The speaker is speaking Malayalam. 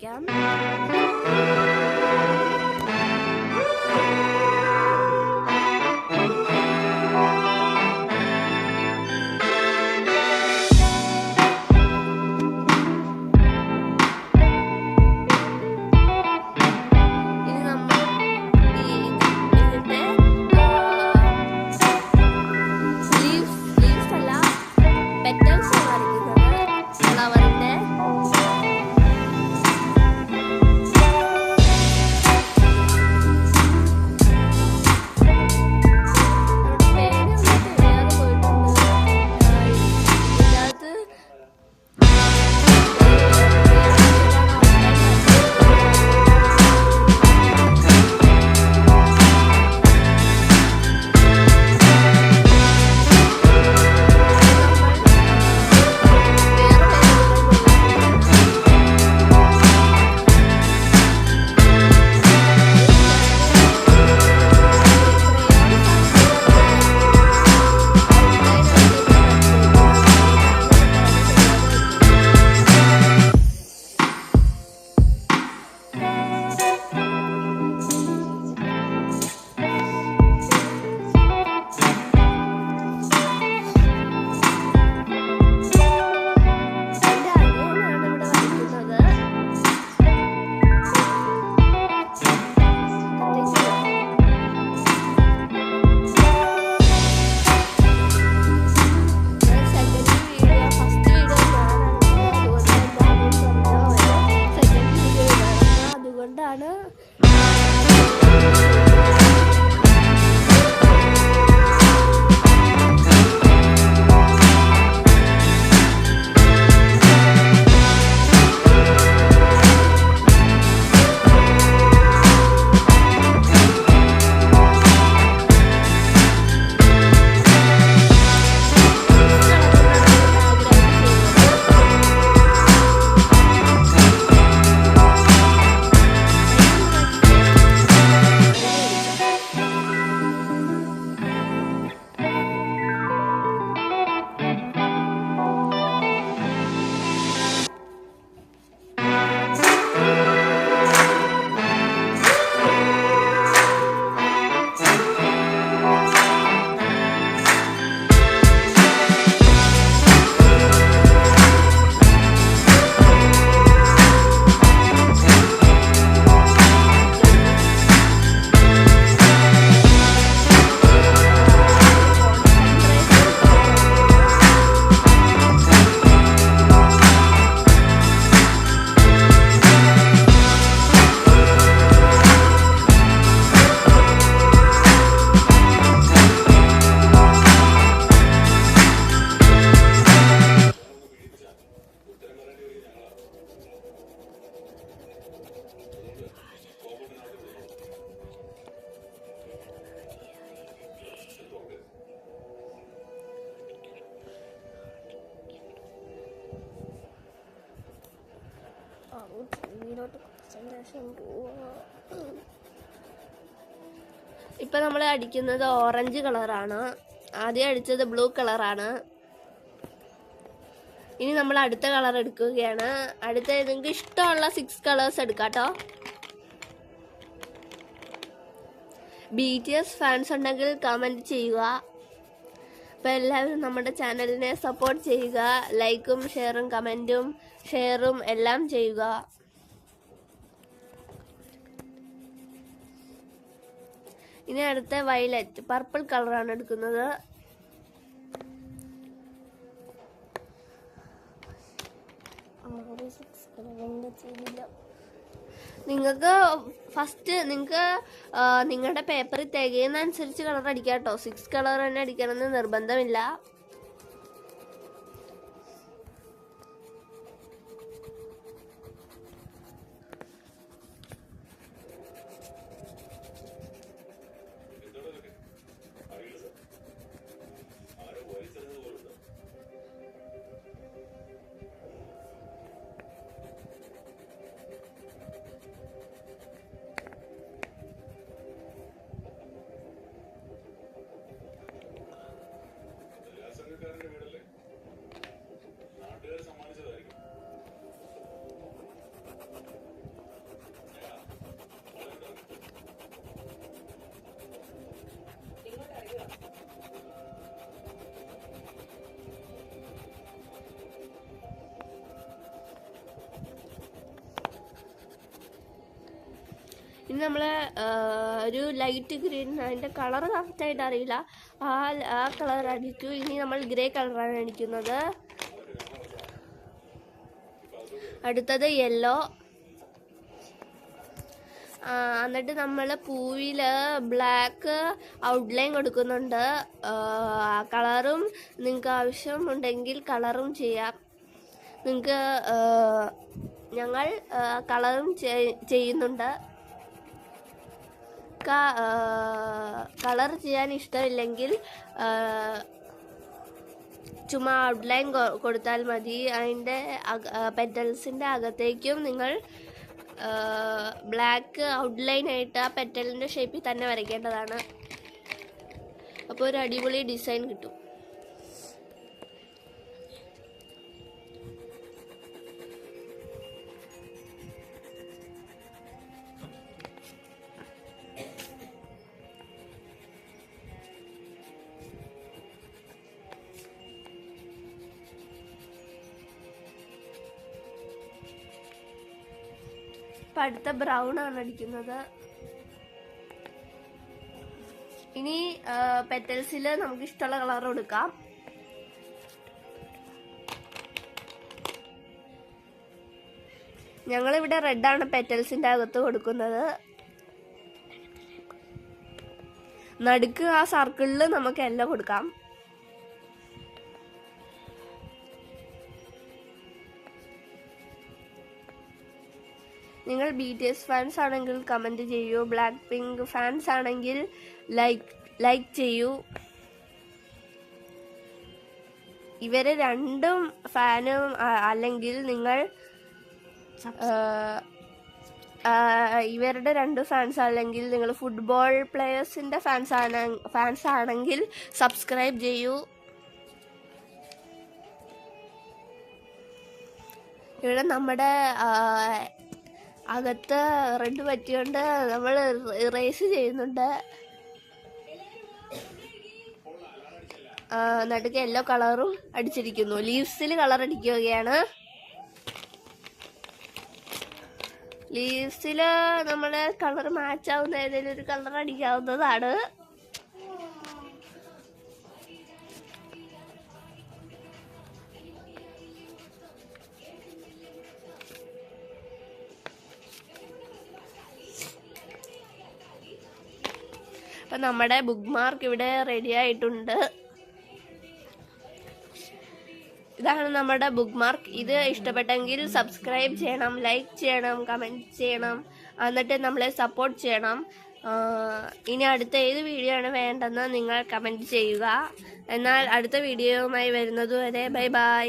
കാണിക്കാം. ഇപ്പൊ നമ്മൾ അടിക്കുന്നത് ഓറഞ്ച് കളറാണ്. ആദ്യം അടിച്ചത് ബ്ലൂ കളറാണ്. ഇനി നമ്മൾ അടുത്ത കളർ എടുക്കുകയാണ്. അടുത്ത നിങ്ങൾക്ക് ഇഷ്ടമുള്ള 6 കളേഴ്സ് എടുക്കാട്ടോ. BTS ഫാൻസ് ഉണ്ടെങ്കിൽ കമന്റ് ചെയ്യുക. അപ്പോൾ എല്ലാവരും നമ്മുടെ ചാനലിനെ സപ്പോർട്ട് ചെയ്യുക. ലൈക്കും ഷെയറും കമന്റും ഷെയറും എല്ലാം ചെയ്യുക. ഇനി അടുത്ത വയലറ്റ് പർപ്പിൾ കളറാണ് എടുക്കുന്നത്. നിങ്ങൾക്ക് ഫസ്റ്റ് നിങ്ങളുടെ പേപ്പറിൽ തികയുന്നതനുസരിച്ച് കളർ അടിക്കാം കേട്ടോ. 6 കളർ തന്നെ അടിക്കണമെന്ന് നിർബന്ധമില്ല. ഇനി നമ്മൾ ഒരു ലൈറ്റ് ഗ്രീൻ, അതിൻ്റെ കളർ കറക്റ്റായിട്ട് അറിയില്ല, ആ കളർ അടിക്കും. ഇനി നമ്മൾ ഗ്രേ കളറാണ് അടിക്കുന്നത്. അടുത്തത് യെല്ലോ. എന്നിട്ട് നമ്മൾ പൂവിൽ ബ്ലാക്ക് ഔട്ട്ലൈൻ കൊടുക്കുന്നുണ്ട്. കളറും നിങ്ങൾക്ക് ആവശ്യമുണ്ടെങ്കിൽ കളറും ചെയ്യാം. നിങ്ങൾക്ക് ഞങ്ങൾ കളറും ചെയ്യുന്നുണ്ട്. കളർ ചെയ്യാൻ ഇഷ്ടമില്ലെങ്കിൽ ചുമ്മാ ഔട്ട്ലൈൻ കൊടുത്താൽ മതി. അതിൻ്റെ പെറ്റൽസിൻ്റെ അകത്തേക്കും നിങ്ങൾ ബ്ലാക്ക് ഔട്ട്ലൈൻ ആയിട്ട് ആ പെറ്റലിൻ്റെ ഷേപ്പിൽ തന്നെ വരയ്ക്കേണ്ടതാണ്. അപ്പോൾ ഒരു അടിപൊളി ഡിസൈൻ കിട്ടും. ഇപ്പം അടുത്ത ബ്രൗൺ ആണ് അടിക്കുന്നത്. ഇനി പെറ്റൽസിൽ നമുക്ക് ഇഷ്ടമുള്ള കളർ കൊടുക്കാം. ഞങ്ങളിവിടെ റെഡാണ് പെറ്റൽസിൻ്റെ അകത്ത് കൊടുക്കുന്നത്. നടുക്ക് ആ സർക്കിളിൽ നമുക്ക് യെല്ലോ കൊടുക്കാം. നിങ്ങൾ BTS ഫാൻസ് ആണെങ്കിൽ കമൻറ്റ് ചെയ്യൂ. ബ്ലാക്ക് പിങ്ക് ഫാൻസ് ആണെങ്കിൽ ലൈക്ക് ചെയ്യൂ. ഇവരെ രണ്ടും ഫാനും അല്ലെങ്കിൽ നിങ്ങൾ ഇവരുടെ രണ്ട് ഫാൻസ് അല്ലെങ്കിൽ നിങ്ങൾ ഫുട്ബോൾ പ്ലെയേഴ്സിൻ്റെ ഫാൻസ് ആണെങ്കിൽ സബ്സ്ക്രൈബ് ചെയ്യൂ. ഇവിടെ നമ്മുടെ അകത്ത് റെഡ് പറ്റിയോണ്ട് നമ്മൾ റേസ് ചെയ്യുന്നുണ്ട്. നടുക്ക് യെല്ലോ കളറും അടിച്ചിരിക്കുന്നു. ലീവ്സിൽ കളർ അടിക്കുകയാണ്. ലീവ്സിൽ നമ്മള് കളർ മാച്ച് ആവുന്ന ഏതെങ്കിലും ഒരു കളർ അടിക്കാവുന്നതാണ്. അപ്പം നമ്മുടെ ബുക്ക് മാർക്ക് ഇവിടെ റെഡി ആയിട്ടുണ്ട്. ഇതാണ് നമ്മുടെ ബുക്ക് മാർക്ക്. ഇത് ഇഷ്ടപ്പെട്ടെങ്കിൽ സബ്സ്ക്രൈബ് ചെയ്യണം, ലൈക്ക് ചെയ്യണം, കമൻറ്റ് ചെയ്യണം, എന്നിട്ട് നമ്മളെ സപ്പോർട്ട് ചെയ്യണം. ഇനി അടുത്ത ഏത് വീഡിയോ ആണ് വേണ്ടതെന്ന് നിങ്ങൾ കമൻറ്റ് ചെയ്യുക. എന്നാൽ അടുത്ത വീഡിയോയുമായി വരുന്നതുവരെ ബൈ ബൈ.